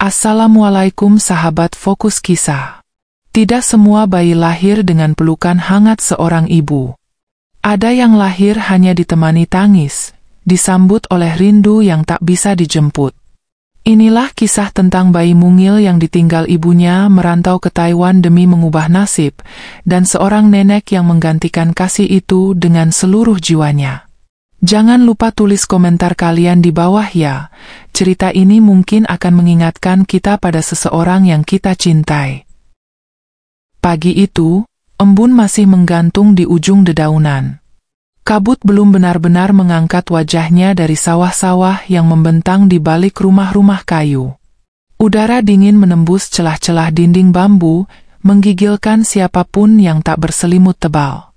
Assalamualaikum sahabat Fokus Kisah. Tidak semua bayi lahir dengan pelukan hangat seorang ibu. Ada yang lahir hanya ditemani tangis, disambut oleh rindu yang tak bisa dijemput. Inilah kisah tentang bayi mungil yang ditinggal ibunya merantau ke Taiwan demi mengubah nasib, dan seorang nenek yang menggantikan kasih itu dengan seluruh jiwanya. Jangan lupa tulis komentar kalian di bawah ya. Cerita ini mungkin akan mengingatkan kita pada seseorang yang kita cintai. Pagi itu, embun masih menggantung di ujung dedaunan. Kabut belum benar-benar mengangkat wajahnya dari sawah-sawah yang membentang di balik rumah-rumah kayu. Udara dingin menembus celah-celah dinding bambu, menggigilkan siapapun yang tak berselimut tebal.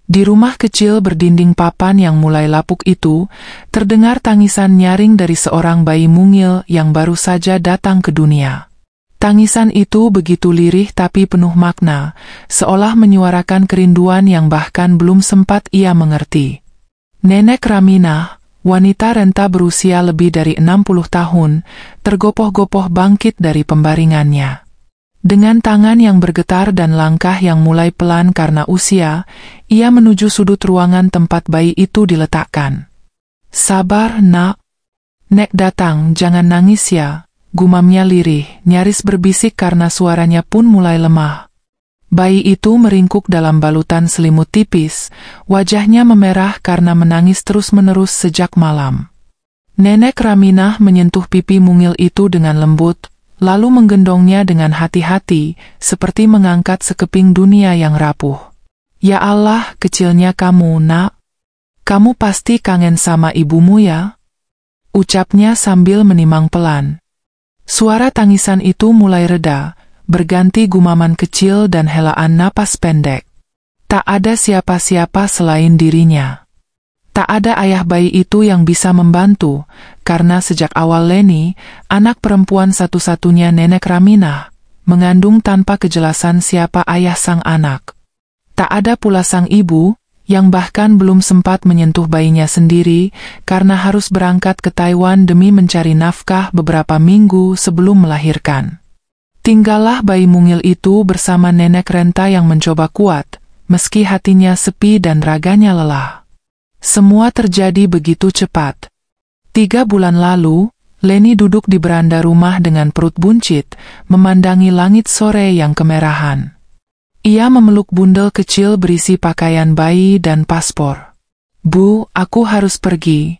Di rumah kecil berdinding papan yang mulai lapuk itu, terdengar tangisan nyaring dari seorang bayi mungil yang baru saja datang ke dunia. Tangisan itu begitu lirih tapi penuh makna, seolah menyuarakan kerinduan yang bahkan belum sempat ia mengerti. Nenek Raminah, wanita renta berusia lebih dari 60 tahun, tergopoh-gopoh bangkit dari pembaringannya. Dengan tangan yang bergetar dan langkah yang mulai pelan karena usia, ia menuju sudut ruangan tempat bayi itu diletakkan. "Sabar, nak. Nek datang, jangan nangis ya," gumamnya lirih, nyaris berbisik karena suaranya pun mulai lemah. Bayi itu meringkuk dalam balutan selimut tipis, wajahnya memerah karena menangis terus-menerus sejak malam. Nenek Raminah menyentuh pipi mungil itu dengan lembut, lalu menggendongnya dengan hati-hati, seperti mengangkat sekeping dunia yang rapuh. "Ya Allah, kecilnya kamu, nak. Kamu pasti kangen sama ibumu ya?" ucapnya sambil menimang pelan. Suara tangisan itu mulai reda, berganti gumaman kecil dan helaan napas pendek. Tak ada siapa-siapa selain dirinya. Tak ada ayah bayi itu yang bisa membantu, karena sejak awal Leni, anak perempuan satu-satunya nenek Raminah, mengandung tanpa kejelasan siapa ayah sang anak. Tak ada pula sang ibu, yang bahkan belum sempat menyentuh bayinya sendiri, karena harus berangkat ke Taiwan demi mencari nafkah beberapa minggu sebelum melahirkan. Tinggallah bayi mungil itu bersama nenek renta yang mencoba kuat, meski hatinya sepi dan raganya lelah. Semua terjadi begitu cepat. 3 bulan lalu, Leni duduk di beranda rumah dengan perut buncit, memandangi langit sore yang kemerahan. Ia memeluk bundel kecil berisi pakaian bayi dan paspor. "Bu, aku harus pergi.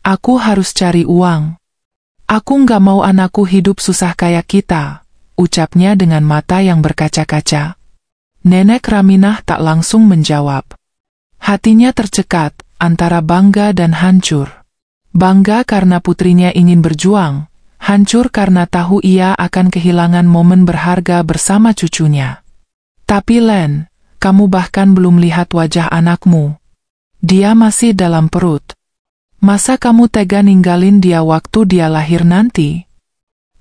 Aku harus cari uang. Aku nggak mau anakku hidup susah kayak kita," ucapnya dengan mata yang berkaca-kaca. Nenek Raminah tak langsung menjawab. Hatinya tercekat antara bangga dan hancur. Bangga karena putrinya ingin berjuang, hancur karena tahu ia akan kehilangan momen berharga bersama cucunya. "Tapi Len, kamu bahkan belum lihat wajah anakmu. Dia masih dalam perut. Masa kamu tega ninggalin dia waktu dia lahir nanti?"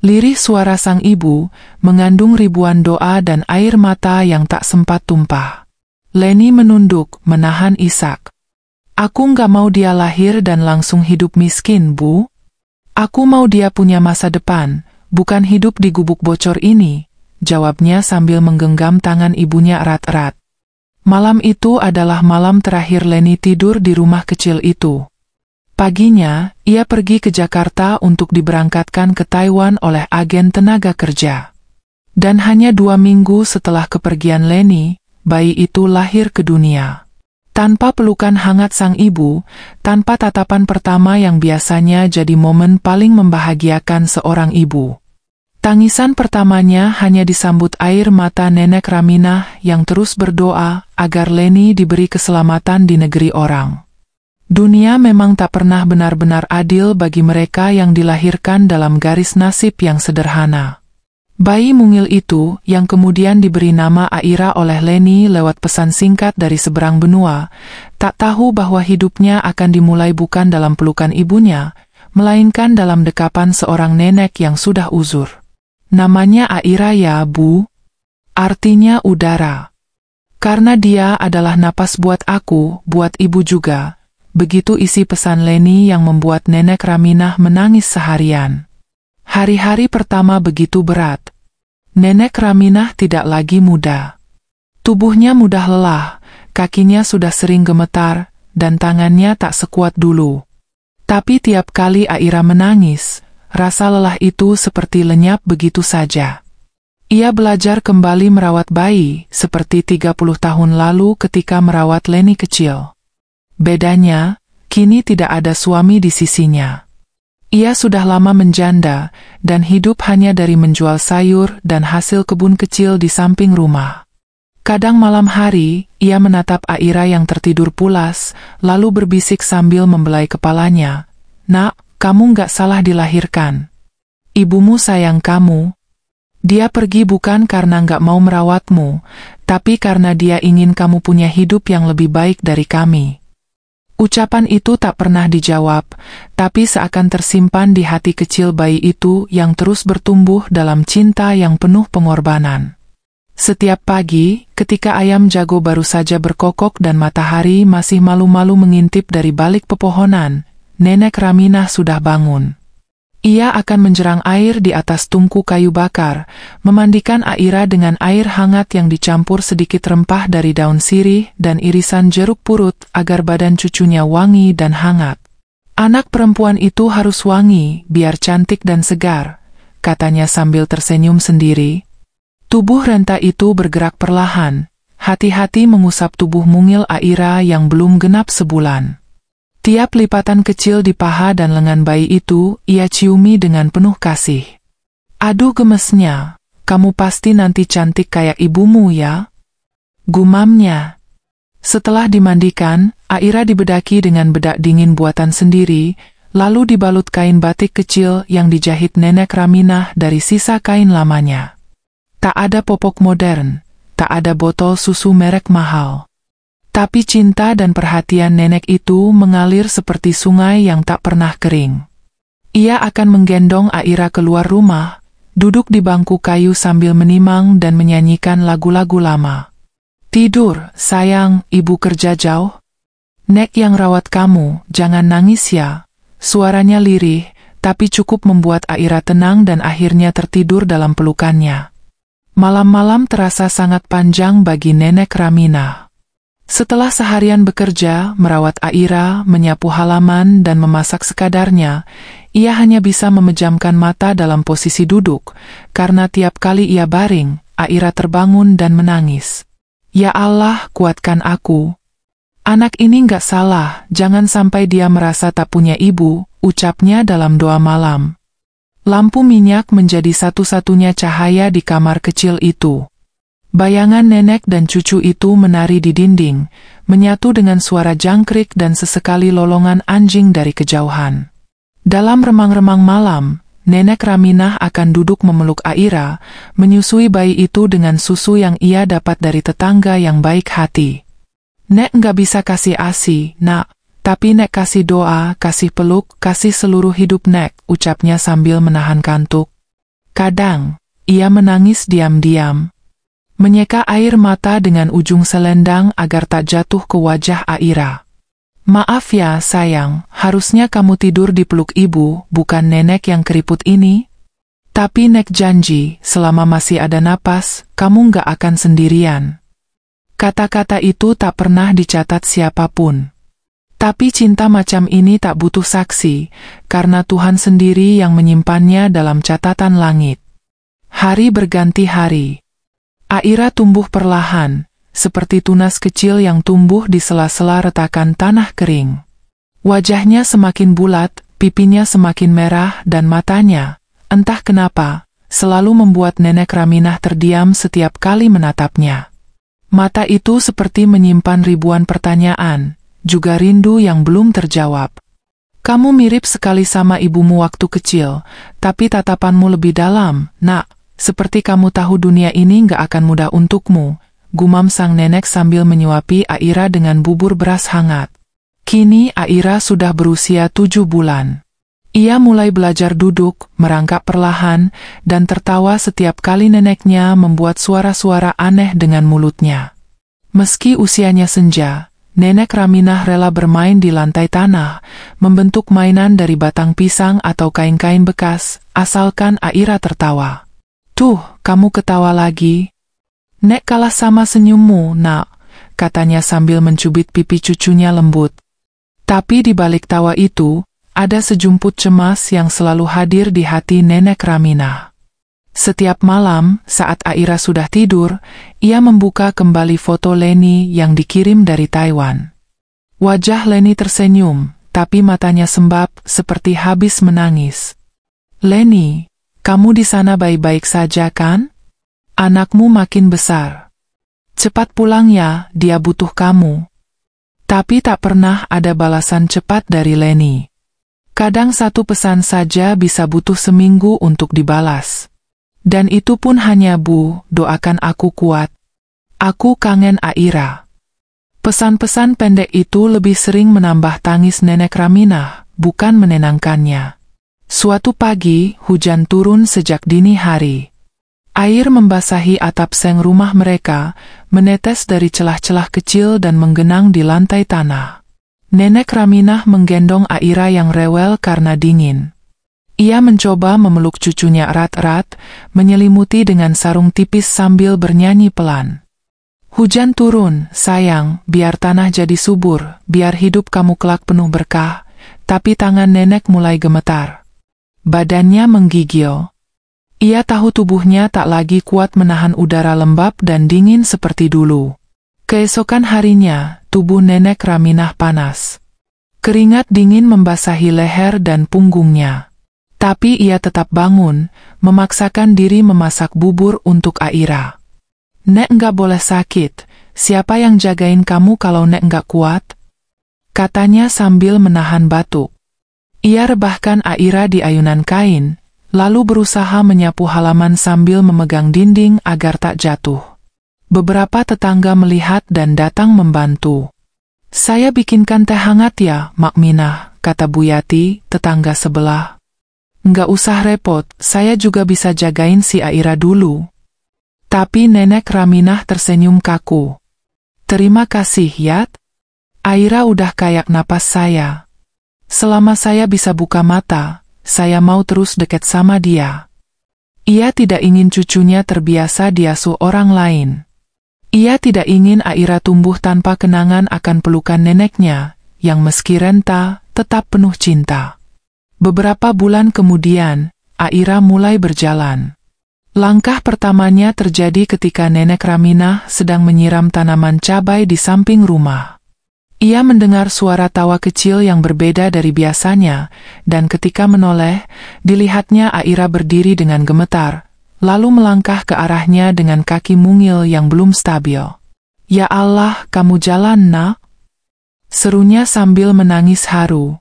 Lirih suara sang ibu, mengandung ribuan doa dan air mata yang tak sempat tumpah. Leni menunduk, menahan isak. "Aku nggak mau dia lahir dan langsung hidup miskin, Bu. Aku mau dia punya masa depan, bukan hidup di gubuk bocor ini," jawabnya sambil menggenggam tangan ibunya erat-erat. Malam itu adalah malam terakhir Leni tidur di rumah kecil itu. Paginya, ia pergi ke Jakarta untuk diberangkatkan ke Taiwan oleh agen tenaga kerja. Dan hanya 2 minggu setelah kepergian Leni, bayi itu lahir ke dunia. Tanpa pelukan hangat sang ibu, tanpa tatapan pertama yang biasanya jadi momen paling membahagiakan seorang ibu. Tangisan pertamanya hanya disambut air mata nenek Raminah yang terus berdoa agar Leni diberi keselamatan di negeri orang. Dunia memang tak pernah benar-benar adil bagi mereka yang dilahirkan dalam garis nasib yang sederhana. Bayi mungil itu, yang kemudian diberi nama Aira oleh Leni lewat pesan singkat dari seberang benua, tak tahu bahwa hidupnya akan dimulai bukan dalam pelukan ibunya, melainkan dalam dekapan seorang nenek yang sudah uzur. "Namanya Aira ya, Bu? Artinya udara. Karena dia adalah napas buat aku, buat ibu juga." Begitu isi pesan Leni yang membuat nenek Raminah menangis seharian. Hari-hari pertama begitu berat. Nenek Raminah tidak lagi muda. Tubuhnya mudah lelah, kakinya sudah sering gemetar, dan tangannya tak sekuat dulu. Tapi tiap kali Aira menangis, rasa lelah itu seperti lenyap begitu saja. Ia belajar kembali merawat bayi, seperti 30 tahun lalu ketika merawat Leni kecil. Bedanya, kini tidak ada suami di sisinya. Ia sudah lama menjanda, dan hidup hanya dari menjual sayur dan hasil kebun kecil di samping rumah. Kadang malam hari, ia menatap Aira yang tertidur pulas, lalu berbisik sambil membelai kepalanya, "Nak, kamu nggak salah dilahirkan. Ibumu sayang kamu. Dia pergi bukan karena nggak mau merawatmu, tapi karena dia ingin kamu punya hidup yang lebih baik dari kami." Ucapan itu tak pernah dijawab, tapi seakan tersimpan di hati kecil bayi itu yang terus bertumbuh dalam cinta yang penuh pengorbanan. Setiap pagi, ketika ayam jago baru saja berkokok dan matahari masih malu-malu mengintip dari balik pepohonan, Nenek Raminah sudah bangun. Ia akan menjerang air di atas tungku kayu bakar, memandikan Aira dengan air hangat yang dicampur sedikit rempah dari daun sirih dan irisan jeruk purut agar badan cucunya wangi dan hangat. "Anak perempuan itu harus wangi, biar cantik dan segar," katanya sambil tersenyum sendiri. Tubuh renta itu bergerak perlahan, hati-hati mengusap tubuh mungil Aira yang belum genap sebulan. Tiap lipatan kecil di paha dan lengan bayi itu, ia ciumi dengan penuh kasih. "Aduh gemesnya, kamu pasti nanti cantik kayak ibumu ya?" gumamnya. Setelah dimandikan, Aira dibedaki dengan bedak dingin buatan sendiri, lalu dibalut kain batik kecil yang dijahit Nenek Raminah dari sisa kain lamanya. Tak ada popok modern, tak ada botol susu merek mahal. Tapi cinta dan perhatian nenek itu mengalir seperti sungai yang tak pernah kering. Ia akan menggendong Aira keluar rumah, duduk di bangku kayu sambil menimang dan menyanyikan lagu-lagu lama. "Tidur, sayang, ibu kerja jauh. Nek yang rawat kamu, jangan nangis ya." Suaranya lirih, tapi cukup membuat Aira tenang dan akhirnya tertidur dalam pelukannya. Malam-malam terasa sangat panjang bagi Nenek Raminah. Setelah seharian bekerja, merawat Aira, menyapu halaman dan memasak sekadarnya, ia hanya bisa memejamkan mata dalam posisi duduk, karena tiap kali ia baring, Aira terbangun dan menangis. "Ya Allah, kuatkan aku. Anak ini nggak salah, jangan sampai dia merasa tak punya ibu," ucapnya dalam doa malam. Lampu minyak menjadi satu-satunya cahaya di kamar kecil itu. Bayangan nenek dan cucu itu menari di dinding, menyatu dengan suara jangkrik dan sesekali lolongan anjing dari kejauhan. Dalam remang-remang malam, Nenek Raminah akan duduk memeluk Aira, menyusui bayi itu dengan susu yang ia dapat dari tetangga yang baik hati. "Nek nggak bisa kasih ASI, nak, tapi Nek kasih doa, kasih peluk, kasih seluruh hidup Nek," ucapnya sambil menahan kantuk. Kadang, ia menangis diam-diam, menyeka air mata dengan ujung selendang agar tak jatuh ke wajah Aira. "Maaf ya sayang, harusnya kamu tidur di peluk ibu, bukan nenek yang keriput ini. Tapi Nek janji, selama masih ada napas, kamu nggak akan sendirian." Kata-kata itu tak pernah dicatat siapapun. Tapi cinta macam ini tak butuh saksi, karena Tuhan sendiri yang menyimpannya dalam catatan langit. Hari berganti hari. Aira tumbuh perlahan, seperti tunas kecil yang tumbuh di sela-sela retakan tanah kering. Wajahnya semakin bulat, pipinya semakin merah dan matanya, entah kenapa, selalu membuat Nenek Raminah terdiam setiap kali menatapnya. Mata itu seperti menyimpan ribuan pertanyaan, juga rindu yang belum terjawab. "Kamu mirip sekali sama ibumu waktu kecil, tapi tatapanmu lebih dalam, nak. Seperti kamu tahu dunia ini nggak akan mudah untukmu," gumam sang nenek sambil menyuapi Aira dengan bubur beras hangat. Kini Aira sudah berusia 7 bulan. Ia mulai belajar duduk, merangkak perlahan, dan tertawa setiap kali neneknya membuat suara-suara aneh dengan mulutnya. Meski usianya senja, Nenek Raminah rela bermain di lantai tanah, membentuk mainan dari batang pisang atau kain-kain bekas, asalkan Aira tertawa. "Tuh, kamu ketawa lagi. Nek kalah sama senyummu, nak," katanya sambil mencubit pipi cucunya lembut. Tapi di balik tawa itu, ada sejumput cemas yang selalu hadir di hati Nenek Raminah. Setiap malam, saat Aira sudah tidur, ia membuka kembali foto Leni yang dikirim dari Taiwan. Wajah Leni tersenyum, tapi matanya sembab seperti habis menangis. "Leni, kamu di sana baik-baik saja kan? Anakmu makin besar. Cepat pulang ya, dia butuh kamu." Tapi tak pernah ada balasan cepat dari Leni. Kadang satu pesan saja bisa butuh seminggu untuk dibalas. Dan itu pun hanya "Bu, doakan aku kuat. Aku kangen Aira." Pesan-pesan pendek itu lebih sering menambah tangis Nenek Raminah, bukan menenangkannya. Suatu pagi, hujan turun sejak dini hari. Air membasahi atap seng rumah mereka, menetes dari celah-celah kecil dan menggenang di lantai tanah. Nenek Raminah menggendong Aira yang rewel karena dingin. Ia mencoba memeluk cucunya erat-erat, menyelimuti dengan sarung tipis sambil bernyanyi pelan. "Hujan turun, sayang, biar tanah jadi subur, biar hidup kamu kelak penuh berkah." Tapi tangan nenek mulai gemetar. Badannya menggigil. Ia tahu tubuhnya tak lagi kuat menahan udara lembab dan dingin seperti dulu. Keesokan harinya, tubuh Nenek Raminah panas. Keringat dingin membasahi leher dan punggungnya. Tapi ia tetap bangun, memaksakan diri memasak bubur untuk Aira. "Nek nggak boleh sakit, siapa yang jagain kamu kalau Nek nggak kuat?" katanya sambil menahan batuk. Ia rebahkan Aira di ayunan kain, lalu berusaha menyapu halaman sambil memegang dinding agar tak jatuh. Beberapa tetangga melihat dan datang membantu. "Saya bikinkan teh hangat ya, Mak Minah," kata Bu Yati, tetangga sebelah. "Nggak usah repot, saya juga bisa jagain si Aira dulu." Tapi Nenek Raminah tersenyum kaku. "Terima kasih, Yat. Aira udah kayak napas saya. Selama saya bisa buka mata, saya mau terus dekat sama dia." Ia tidak ingin cucunya terbiasa diasuh orang lain. Ia tidak ingin Aira tumbuh tanpa kenangan akan pelukan neneknya, yang meski renta, tetap penuh cinta. Beberapa bulan kemudian, Aira mulai berjalan. Langkah pertamanya terjadi ketika Nenek Raminah sedang menyiram tanaman cabai di samping rumah. Ia mendengar suara tawa kecil yang berbeda dari biasanya, dan ketika menoleh, dilihatnya Aira berdiri dengan gemetar, lalu melangkah ke arahnya dengan kaki mungil yang belum stabil. "Ya Allah, kamu jalan, Nak?" serunya sambil menangis haru.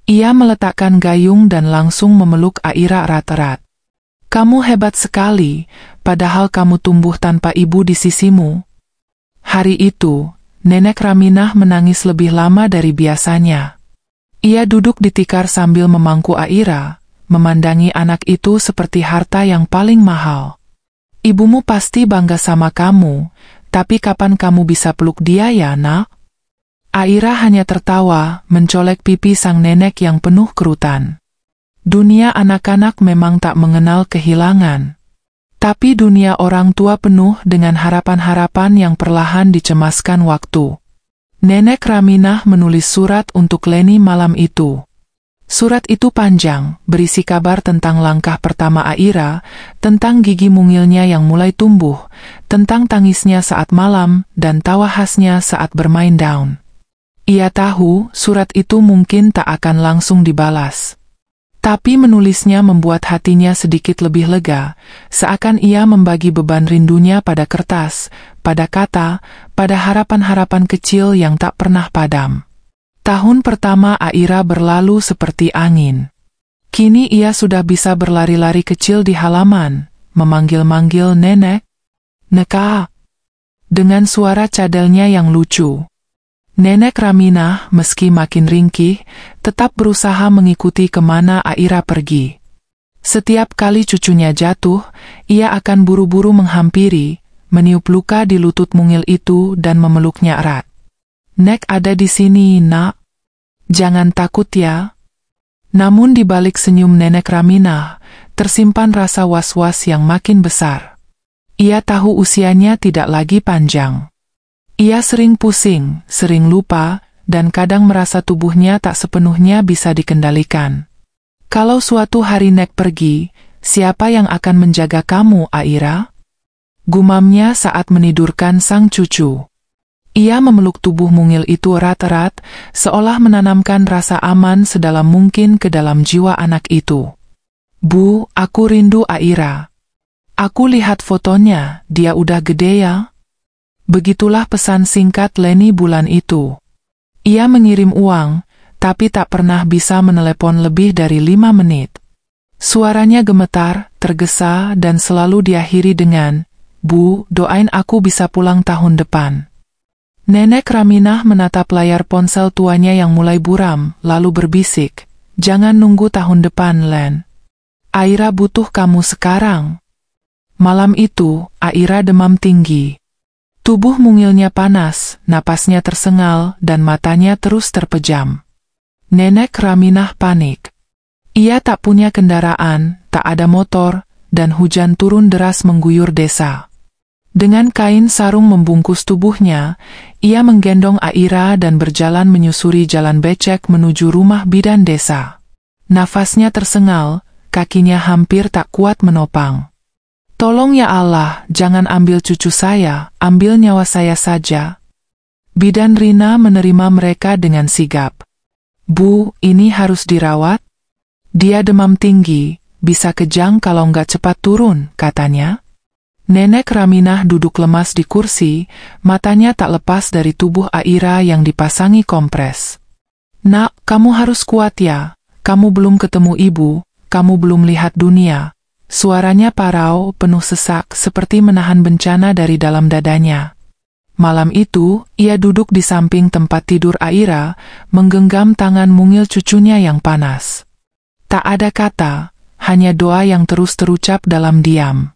Ia meletakkan gayung dan langsung memeluk Aira erat-erat. "Kamu hebat sekali, padahal kamu tumbuh tanpa ibu di sisimu." Hari itu, Nenek Raminah menangis lebih lama dari biasanya. Ia duduk di tikar sambil memangku Aira, memandangi anak itu seperti harta yang paling mahal. "Ibumu pasti bangga sama kamu, tapi kapan kamu bisa peluk dia ya, Nak?" Aira hanya tertawa, mencolek pipi sang nenek yang penuh kerutan. Dunia anak-anak memang tak mengenal kehilangan. Tapi dunia orang tua penuh dengan harapan-harapan yang perlahan dicemaskan waktu. Nenek Raminah menulis surat untuk Leni malam itu. Surat itu panjang, berisi kabar tentang langkah pertama Aira, tentang gigi mungilnya yang mulai tumbuh, tentang tangisnya saat malam, dan tawa khasnya saat bermain daun. Ia tahu surat itu mungkin tak akan langsung dibalas. Tapi menulisnya membuat hatinya sedikit lebih lega, seakan ia membagi beban rindunya pada kertas, pada kata, pada harapan-harapan kecil yang tak pernah padam. Tahun pertama Aira berlalu seperti angin. Kini ia sudah bisa berlari-lari kecil di halaman, memanggil-manggil nenek. "Neka!" dengan suara cadelnya yang lucu. Nenek Raminah, meski makin ringkih, tetap berusaha mengikuti kemana Aira pergi. Setiap kali cucunya jatuh, ia akan buru-buru menghampiri, meniup luka di lutut mungil itu dan memeluknya erat. Nek ada di sini, Nak. Jangan takut ya. Namun di balik senyum Nenek Raminah, tersimpan rasa was-was yang makin besar. Ia tahu usianya tidak lagi panjang. Ia sering pusing, sering lupa, dan kadang merasa tubuhnya tak sepenuhnya bisa dikendalikan. Kalau suatu hari Nek pergi, siapa yang akan menjaga kamu, Aira? Gumamnya saat menidurkan sang cucu. Ia memeluk tubuh mungil itu erat-erat, seolah menanamkan rasa aman sedalam mungkin ke dalam jiwa anak itu. Bu, aku rindu Aira. Aku lihat fotonya, dia udah gede ya. Begitulah pesan singkat Leni bulan itu. Ia mengirim uang, tapi tak pernah bisa menelepon lebih dari 5 menit. Suaranya gemetar, tergesa, dan selalu diakhiri dengan, Bu, doain aku bisa pulang tahun depan. Nenek Raminah menatap layar ponsel tuanya yang mulai buram, lalu berbisik, jangan nunggu tahun depan, Len. Aira butuh kamu sekarang. Malam itu, Aira demam tinggi. Tubuh mungilnya panas, napasnya tersengal, dan matanya terus terpejam. Nenek Raminah panik. Ia tak punya kendaraan, tak ada motor, dan hujan turun deras mengguyur desa. Dengan kain sarung membungkus tubuhnya, ia menggendong Aira dan berjalan menyusuri jalan becek menuju rumah bidan desa. Nafasnya tersengal, kakinya hampir tak kuat menopang. Tolong ya Allah, jangan ambil cucu saya, ambil nyawa saya saja. Bidan Rina menerima mereka dengan sigap. Bu, ini harus dirawat? Dia demam tinggi, bisa kejang kalau nggak cepat turun, katanya. Nenek Raminah duduk lemas di kursi, matanya tak lepas dari tubuh Aira yang dipasangi kompres. Nak, kamu harus kuat ya, kamu belum ketemu ibu, kamu belum lihat dunia. Suaranya parau, penuh sesak, seperti menahan bencana dari dalam dadanya. Malam itu, ia duduk di samping tempat tidur Aira, menggenggam tangan mungil cucunya yang panas. Tak ada kata, hanya doa yang terus terucap dalam diam.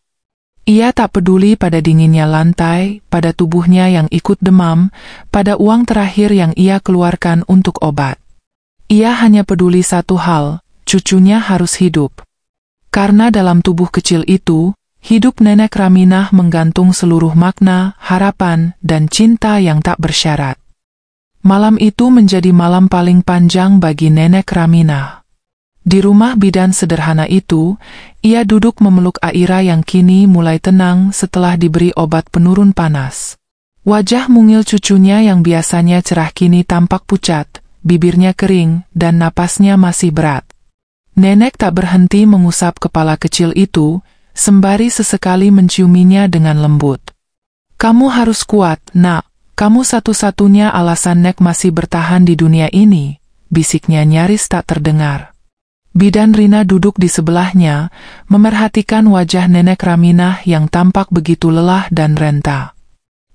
Ia tak peduli pada dinginnya lantai, pada tubuhnya yang ikut demam, pada uang terakhir yang ia keluarkan untuk obat. Ia hanya peduli satu hal, cucunya harus hidup. Karena dalam tubuh kecil itu, hidup Nenek Raminah menggantung seluruh makna, harapan, dan cinta yang tak bersyarat. Malam itu menjadi malam paling panjang bagi Nenek Raminah. Di rumah bidan sederhana itu, ia duduk memeluk Aira yang kini mulai tenang setelah diberi obat penurun panas. Wajah mungil cucunya yang biasanya cerah kini tampak pucat, bibirnya kering, dan napasnya masih berat. Nenek tak berhenti mengusap kepala kecil itu, sembari sesekali menciuminya dengan lembut. Kamu harus kuat, Nak. Kamu satu-satunya alasan Nek masih bertahan di dunia ini, bisiknya nyaris tak terdengar. Bidan Rina duduk di sebelahnya, memerhatikan wajah Nenek Raminah yang tampak begitu lelah dan renta.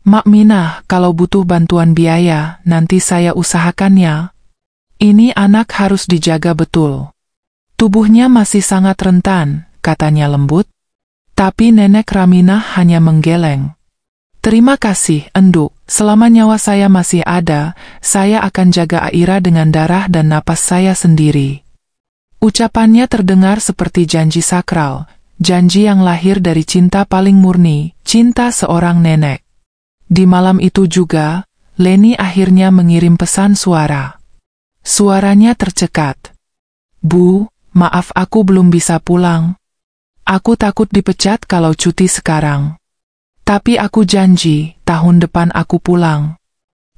Mak Minah, kalau butuh bantuan biaya, nanti saya usahakannya. Ini anak harus dijaga betul. Tubuhnya masih sangat rentan, katanya lembut. Tapi Nenek Raminah hanya menggeleng. Terima kasih, Enduk. Selama nyawa saya masih ada, saya akan jaga Aira dengan darah dan napas saya sendiri. Ucapannya terdengar seperti janji sakral, janji yang lahir dari cinta paling murni, cinta seorang nenek. Di malam itu juga, Leni akhirnya mengirim pesan suara. Suaranya tercekat. Bu, maaf aku belum bisa pulang. Aku takut dipecat kalau cuti sekarang. Tapi aku janji, tahun depan aku pulang.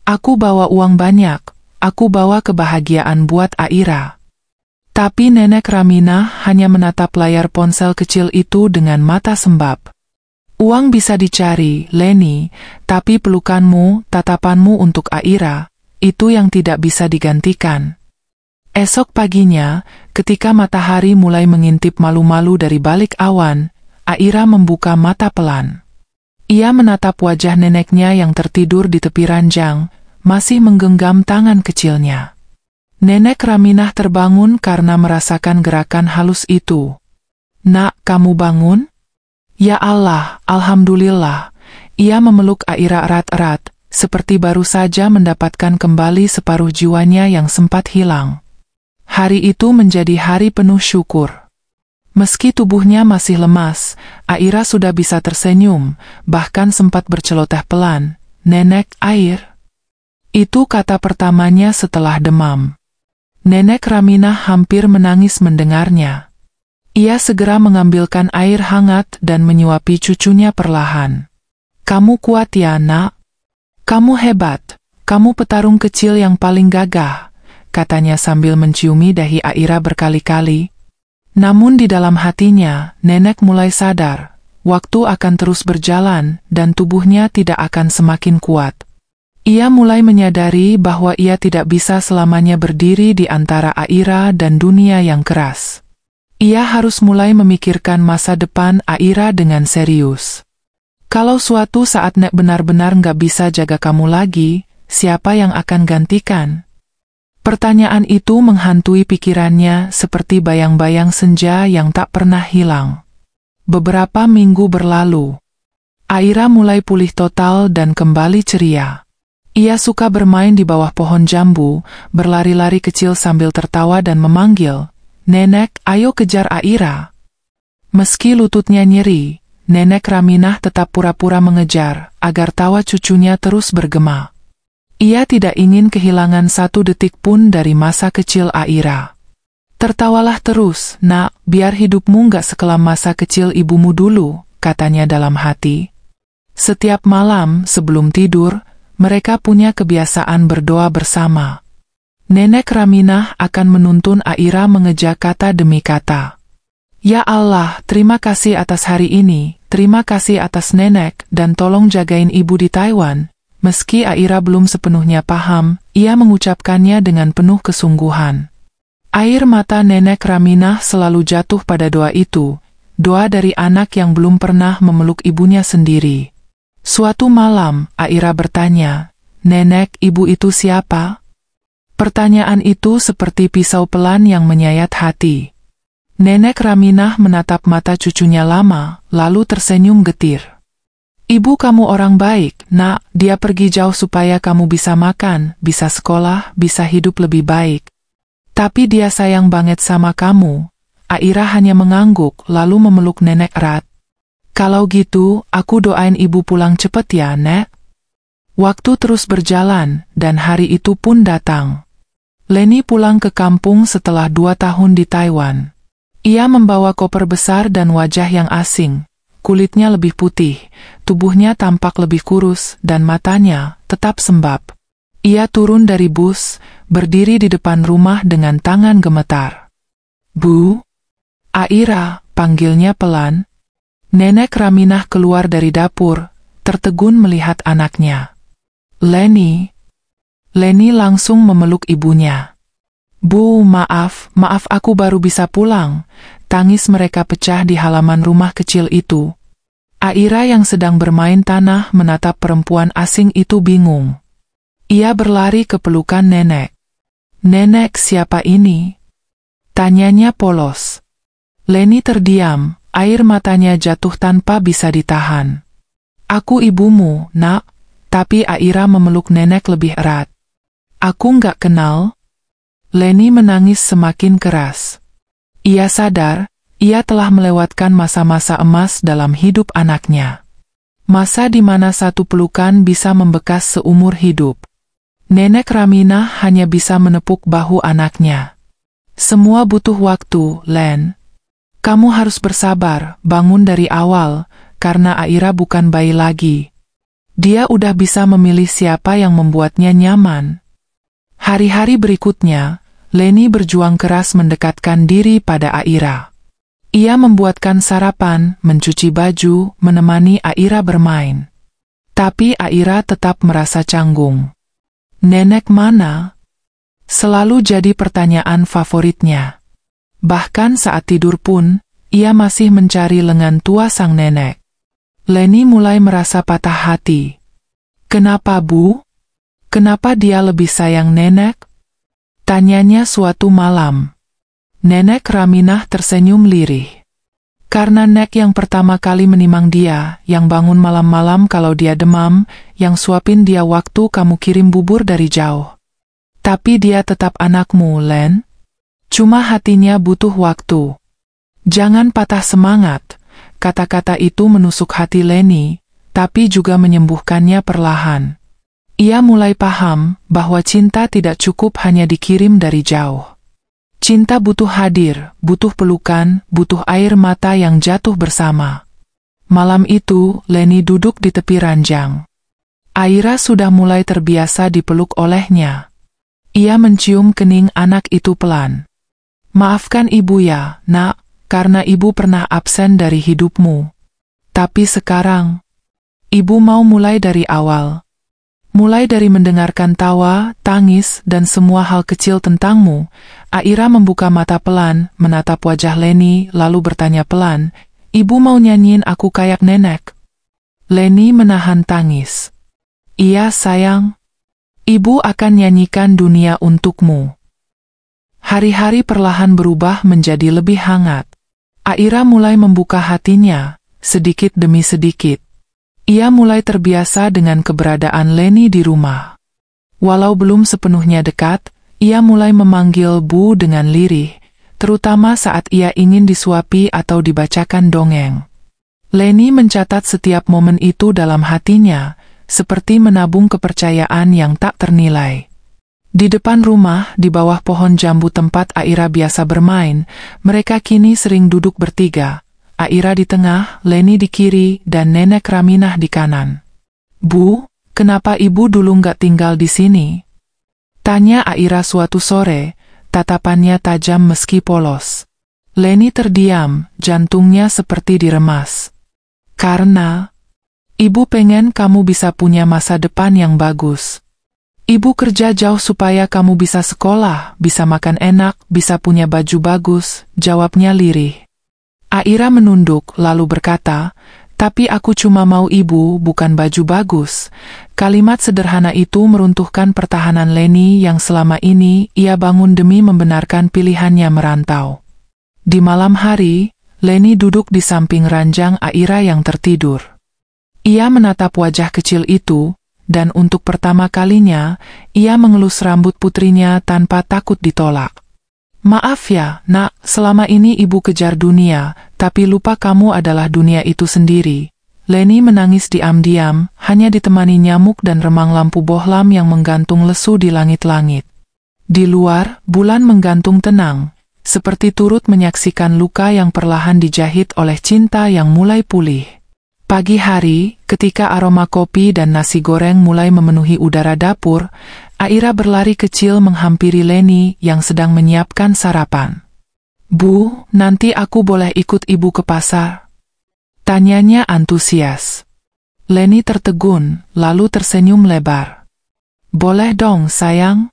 Aku bawa uang banyak, aku bawa kebahagiaan buat Aira. Tapi Nenek Raminah hanya menatap layar ponsel kecil itu dengan mata sembab. Uang bisa dicari, Leni, tapi pelukanmu, tatapanmu untuk Aira, itu yang tidak bisa digantikan. Esok paginya, ketika matahari mulai mengintip malu-malu dari balik awan, Aira membuka mata pelan. Ia menatap wajah neneknya yang tertidur di tepi ranjang, masih menggenggam tangan kecilnya. Nenek Raminah terbangun karena merasakan gerakan halus itu. Nak, kamu bangun? Ya Allah, Alhamdulillah. Ia memeluk Aira erat-erat, seperti baru saja mendapatkan kembali separuh jiwanya yang sempat hilang. Hari itu menjadi hari penuh syukur. Meski tubuhnya masih lemas, Aira sudah bisa tersenyum, bahkan sempat berceloteh pelan. "Nenek, air." Itu kata pertamanya setelah demam. Nenek Raminah hampir menangis mendengarnya. Ia segera mengambilkan air hangat dan menyuapi cucunya perlahan. "Kamu kuat ya, Nak? Kamu hebat. Kamu petarung kecil yang paling gagah," katanya sambil menciumi dahi Aira berkali-kali. Namun di dalam hatinya, nenek mulai sadar, waktu akan terus berjalan dan tubuhnya tidak akan semakin kuat. Ia mulai menyadari bahwa ia tidak bisa selamanya berdiri di antara Aira dan dunia yang keras. Ia harus mulai memikirkan masa depan Aira dengan serius. "Kalau suatu saat Nek benar-benar nggak bisa jaga kamu lagi, siapa yang akan gantikan?" Pertanyaan itu menghantui pikirannya seperti bayang-bayang senja yang tak pernah hilang. Beberapa minggu berlalu. Aira mulai pulih total dan kembali ceria. Ia suka bermain di bawah pohon jambu, berlari-lari kecil sambil tertawa dan memanggil, "Nenek, ayo kejar Aira." Meski lututnya nyeri, Nenek Raminah tetap pura-pura mengejar, agar tawa cucunya terus bergema. Ia tidak ingin kehilangan satu detik pun dari masa kecil Aira. "Tertawalah terus, Nak, biar hidupmu nggak sekelam masa kecil ibumu dulu," katanya dalam hati. Setiap malam sebelum tidur, mereka punya kebiasaan berdoa bersama. Nenek Raminah akan menuntun Aira mengeja kata demi kata. "Ya Allah, terima kasih atas hari ini, terima kasih atas nenek, dan tolong jagain ibu di Taiwan." Meski Aira belum sepenuhnya paham, ia mengucapkannya dengan penuh kesungguhan. Air mata nenek Raminah selalu jatuh pada doa itu, doa dari anak yang belum pernah memeluk ibunya sendiri. Suatu malam, Aira bertanya, "Nenek, ibu itu siapa?" Pertanyaan itu seperti pisau pelan yang menyayat hati. Nenek Raminah menatap mata cucunya lama, lalu tersenyum getir. "Ibu kamu orang baik, Nak. Dia pergi jauh supaya kamu bisa makan, bisa sekolah, bisa hidup lebih baik. Tapi dia sayang banget sama kamu." Aira hanya mengangguk, lalu memeluk nenek erat. "Kalau gitu, aku doain ibu pulang cepet ya, Nek." Waktu terus berjalan, dan hari itu pun datang. Leni pulang ke kampung setelah 2 tahun di Taiwan. Ia membawa koper besar dan wajah yang asing. Kulitnya lebih putih, tubuhnya tampak lebih kurus, dan matanya tetap sembab. Ia turun dari bus, berdiri di depan rumah dengan tangan gemetar. "Bu?" "Aira," panggilnya pelan. Nenek Raminah keluar dari dapur, tertegun melihat anaknya. "Leni." Leni langsung memeluk ibunya. "Bu, maaf aku baru bisa pulang." Tangis mereka pecah di halaman rumah kecil itu. Aira yang sedang bermain tanah menatap perempuan asing itu bingung. Ia berlari ke pelukan nenek. "Nenek, siapa ini?" tanyanya polos. Leni terdiam, air matanya jatuh tanpa bisa ditahan. "Aku ibumu, Nak." Tapi Aira memeluk nenek lebih erat. "Aku nggak kenal." Leni menangis semakin keras. Ia sadar, ia telah melewatkan masa-masa emas dalam hidup anaknya. Masa di mana satu pelukan bisa membekas seumur hidup. Nenek Raminah hanya bisa menepuk bahu anaknya. "Semua butuh waktu, Len. Kamu harus bersabar, bangun dari awal, karena Aira bukan bayi lagi. Dia udah bisa memilih siapa yang membuatnya nyaman." Hari-hari berikutnya, Leni berjuang keras mendekatkan diri pada Aira. Ia membuatkan sarapan, mencuci baju, menemani Aira bermain. Tapi Aira tetap merasa canggung. "Nenek mana?" Selalu jadi pertanyaan favoritnya. Bahkan saat tidur pun, ia masih mencari lengan tua sang nenek. Leni mulai merasa patah hati. "Kenapa, Bu? Kenapa dia lebih sayang nenek?" tanyanya suatu malam. Nenek Raminah tersenyum lirih. Karena Nek yang pertama kali menimang dia, yang bangun malam-malam kalau dia demam, yang suapin dia waktu kamu kirim bubur dari jauh. Tapi dia tetap anakmu, Len. Cuma hatinya butuh waktu. Jangan patah semangat. Kata-kata itu menusuk hati Leni, tapi juga menyembuhkannya perlahan. Ia mulai paham bahwa cinta tidak cukup hanya dikirim dari jauh. Cinta butuh hadir, butuh pelukan, butuh air mata yang jatuh bersama. Malam itu, Leni duduk di tepi ranjang. Aira sudah mulai terbiasa dipeluk olehnya. Ia mencium kening anak itu pelan. Maafkan ibu ya, Nak, karena ibu pernah absen dari hidupmu. Tapi sekarang, ibu mau mulai dari awal. Mulai dari mendengarkan tawa, tangis, dan semua hal kecil tentangmu. Aira membuka mata pelan, menatap wajah Leni, lalu bertanya pelan, "Ibu mau nyanyiin aku kayak nenek?" Leni menahan tangis. "Iya sayang. Ibu akan nyanyikan dunia untukmu." Hari-hari perlahan berubah menjadi lebih hangat. Aira mulai membuka hatinya, sedikit demi sedikit. Ia mulai terbiasa dengan keberadaan Leni di rumah. Walau belum sepenuhnya dekat, ia mulai memanggil Bu dengan lirih, terutama saat ia ingin disuapi atau dibacakan dongeng. Leni mencatat setiap momen itu dalam hatinya, seperti menabung kepercayaan yang tak ternilai. Di depan rumah, di bawah pohon jambu tempat Aira biasa bermain, mereka kini sering duduk bertiga. Aira di tengah, Leni di kiri, dan Nenek Raminah di kanan. "Bu, kenapa ibu dulu nggak tinggal di sini?" tanya Aira suatu sore, tatapannya tajam meski polos. Leni terdiam, jantungnya seperti diremas. "Karena ibu pengen kamu bisa punya masa depan yang bagus. Ibu kerja jauh supaya kamu bisa sekolah, bisa makan enak, bisa punya baju bagus," jawabnya lirih. Aira menunduk lalu berkata, "Tapi aku cuma mau ibu, bukan baju bagus." Kalimat sederhana itu meruntuhkan pertahanan Leni yang selama ini ia bangun demi membenarkan pilihannya merantau. Di malam hari, Leni duduk di samping ranjang Aira yang tertidur. Ia menatap wajah kecil itu, dan untuk pertama kalinya, ia mengelus rambut putrinya tanpa takut ditolak. "Maaf ya, Nak, selama ini ibu kejar dunia, tapi lupa kamu adalah dunia itu sendiri." Leni menangis diam-diam, hanya ditemani nyamuk dan remang lampu bohlam yang menggantung lesu di langit-langit. Di luar, bulan menggantung tenang, seperti turut menyaksikan luka yang perlahan dijahit oleh cinta yang mulai pulih. Pagi hari, ketika aroma kopi dan nasi goreng mulai memenuhi udara dapur, Aira berlari kecil menghampiri Leni yang sedang menyiapkan sarapan. "Bu, nanti aku boleh ikut ibu ke pasar?" tanyanya antusias. Leni tertegun, lalu tersenyum lebar. "Boleh dong, sayang.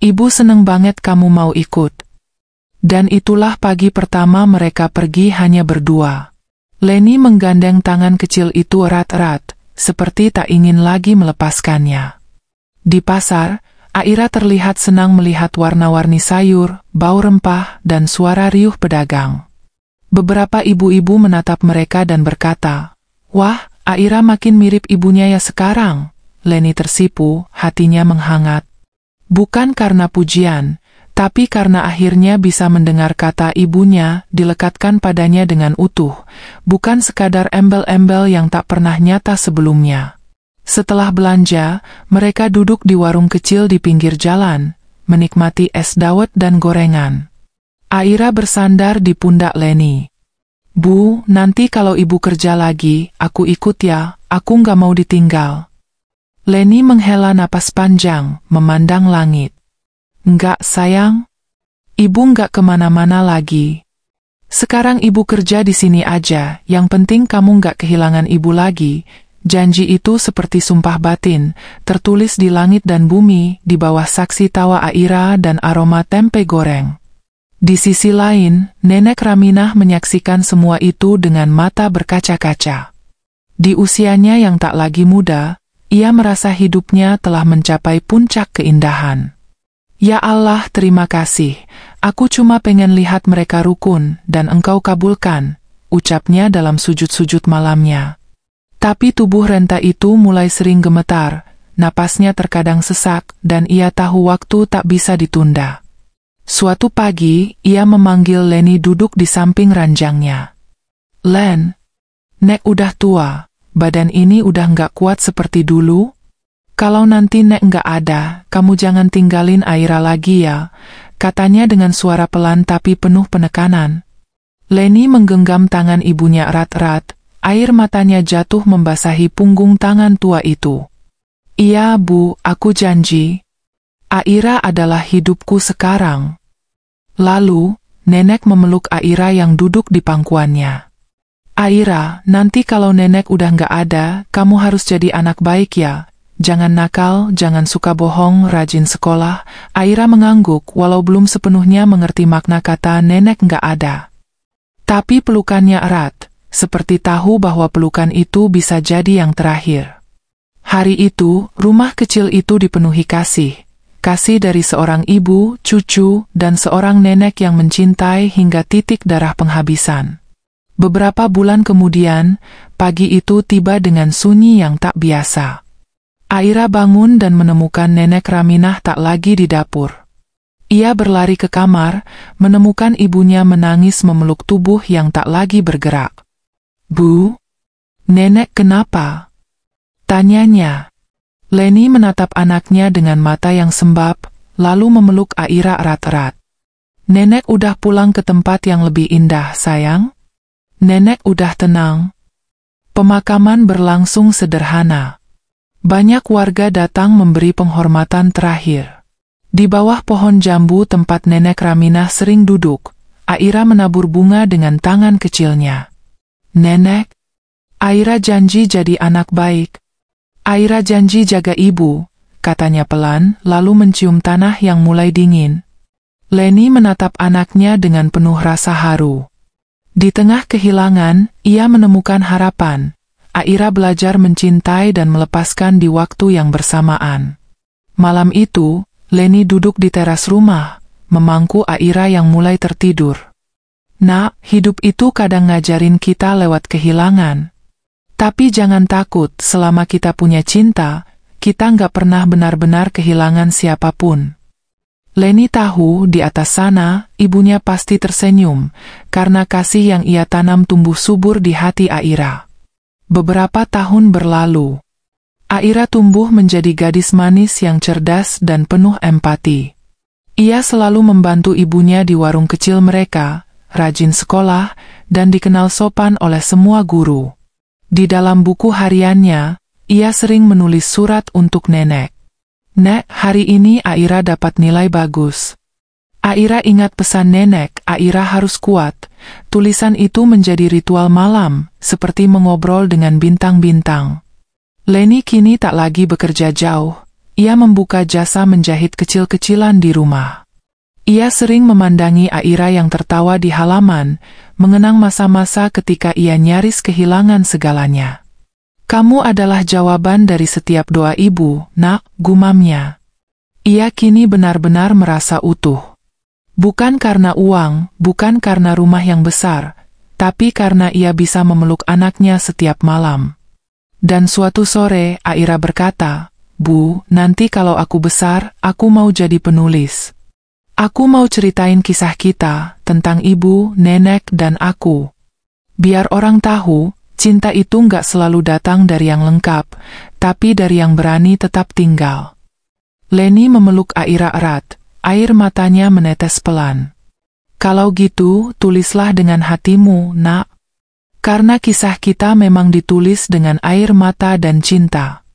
Ibu seneng banget kamu mau ikut." Dan itulah pagi pertama mereka pergi hanya berdua. Leni menggandeng tangan kecil itu erat-erat, seperti tak ingin lagi melepaskannya. Di pasar, Aira terlihat senang melihat warna-warni sayur, bau rempah, dan suara riuh pedagang. Beberapa ibu-ibu menatap mereka dan berkata, "Wah, Aira makin mirip ibunya ya sekarang." Leni tersipu, hatinya menghangat. Bukan karena pujian, tapi karena akhirnya bisa mendengar kata ibunya dilekatkan padanya dengan utuh, bukan sekadar embel-embel yang tak pernah nyata sebelumnya. Setelah belanja, mereka duduk di warung kecil di pinggir jalan, menikmati es dawet dan gorengan. Aira bersandar di pundak Leni. "Bu, nanti kalau ibu kerja lagi, aku ikut ya, aku nggak mau ditinggal." Leni menghela napas panjang, memandang langit. "Enggak sayang, ibu enggak kemana-mana lagi. Sekarang ibu kerja di sini aja, yang penting kamu enggak kehilangan ibu lagi." Janji itu seperti sumpah batin, tertulis di langit dan bumi, di bawah saksi tawa Aira dan aroma tempe goreng. Di sisi lain, Nenek Raminah menyaksikan semua itu dengan mata berkaca-kaca. Di usianya yang tak lagi muda, ia merasa hidupnya telah mencapai puncak keindahan. "Ya Allah, terima kasih. Aku cuma pengen lihat mereka rukun, dan Engkau kabulkan." ucapnya dalam sujud-sujud malamnya. Tapi tubuh Renta itu mulai sering gemetar, napasnya terkadang sesak, dan ia tahu waktu tak bisa ditunda. Suatu pagi, ia memanggil Leni duduk di samping ranjangnya. "Len, Nek udah tua, badan ini udah nggak kuat seperti dulu. Kalau nanti Nek nggak ada, kamu jangan tinggalin Aira lagi ya," katanya dengan suara pelan tapi penuh penekanan. Leni menggenggam tangan ibunya erat-erat, air matanya jatuh membasahi punggung tangan tua itu. "Iya Bu, aku janji. Aira adalah hidupku sekarang." Lalu, nenek memeluk Aira yang duduk di pangkuannya. "Aira, nanti kalau nenek udah nggak ada, kamu harus jadi anak baik ya. Jangan nakal, jangan suka bohong, rajin sekolah." Aira mengangguk walau belum sepenuhnya mengerti makna kata nenek nggak ada. Tapi pelukannya erat, seperti tahu bahwa pelukan itu bisa jadi yang terakhir. Hari itu, rumah kecil itu dipenuhi kasih. Kasih dari seorang ibu, cucu, dan seorang nenek yang mencintai hingga titik darah penghabisan. Beberapa bulan kemudian, pagi itu tiba dengan sunyi yang tak biasa. Aira bangun dan menemukan nenek Raminah tak lagi di dapur. Ia berlari ke kamar, menemukan ibunya menangis memeluk tubuh yang tak lagi bergerak. "Bu, nenek kenapa?" tanyanya. Leni menatap anaknya dengan mata yang sembab, lalu memeluk Aira erat-erat. "Nenek udah pulang ke tempat yang lebih indah, sayang. Nenek udah tenang." Pemakaman berlangsung sederhana. Banyak warga datang memberi penghormatan terakhir. Di bawah pohon jambu tempat nenek Raminah sering duduk, Aira menabur bunga dengan tangan kecilnya. "Nenek, Aira janji jadi anak baik. Aira janji jaga ibu," katanya pelan, lalu mencium tanah yang mulai dingin. Leni menatap anaknya dengan penuh rasa haru. Di tengah kehilangan, ia menemukan harapan. Aira belajar mencintai dan melepaskan di waktu yang bersamaan. Malam itu, Leni duduk di teras rumah, memangku Aira yang mulai tertidur. "Nak, hidup itu kadang ngajarin kita lewat kehilangan. Tapi jangan takut, selama kita punya cinta, kita nggak pernah benar-benar kehilangan siapapun." Leni tahu di atas sana, ibunya pasti tersenyum, karena kasih yang ia tanam tumbuh subur di hati Aira. Beberapa tahun berlalu. Aira tumbuh menjadi gadis manis yang cerdas dan penuh empati. Ia selalu membantu ibunya di warung kecil mereka, rajin sekolah, dan dikenal sopan oleh semua guru. Di dalam buku hariannya, ia sering menulis surat untuk nenek. "Nek, hari ini Aira dapat nilai bagus. Aira ingat pesan nenek, Aira harus kuat." Tulisan itu menjadi ritual malam, seperti mengobrol dengan bintang-bintang. Leni kini tak lagi bekerja jauh. Ia membuka jasa menjahit kecil-kecilan di rumah. Ia sering memandangi Aira yang tertawa di halaman, mengenang masa-masa ketika ia nyaris kehilangan segalanya. "Kamu adalah jawaban dari setiap doa ibu, Nak," gumamnya. Ia kini benar-benar merasa utuh. Bukan karena uang, bukan karena rumah yang besar, tapi karena ia bisa memeluk anaknya setiap malam. Dan suatu sore, Aira berkata, "Bu, nanti kalau aku besar, aku mau jadi penulis. Aku mau ceritain kisah kita, tentang ibu, nenek, dan aku. Biar orang tahu, cinta itu nggak selalu datang dari yang lengkap, tapi dari yang berani tetap tinggal." Leni memeluk Aira erat, air matanya menetes pelan. "Kalau gitu, tulislah dengan hatimu, Nak. Karena kisah kita memang ditulis dengan air mata dan cinta."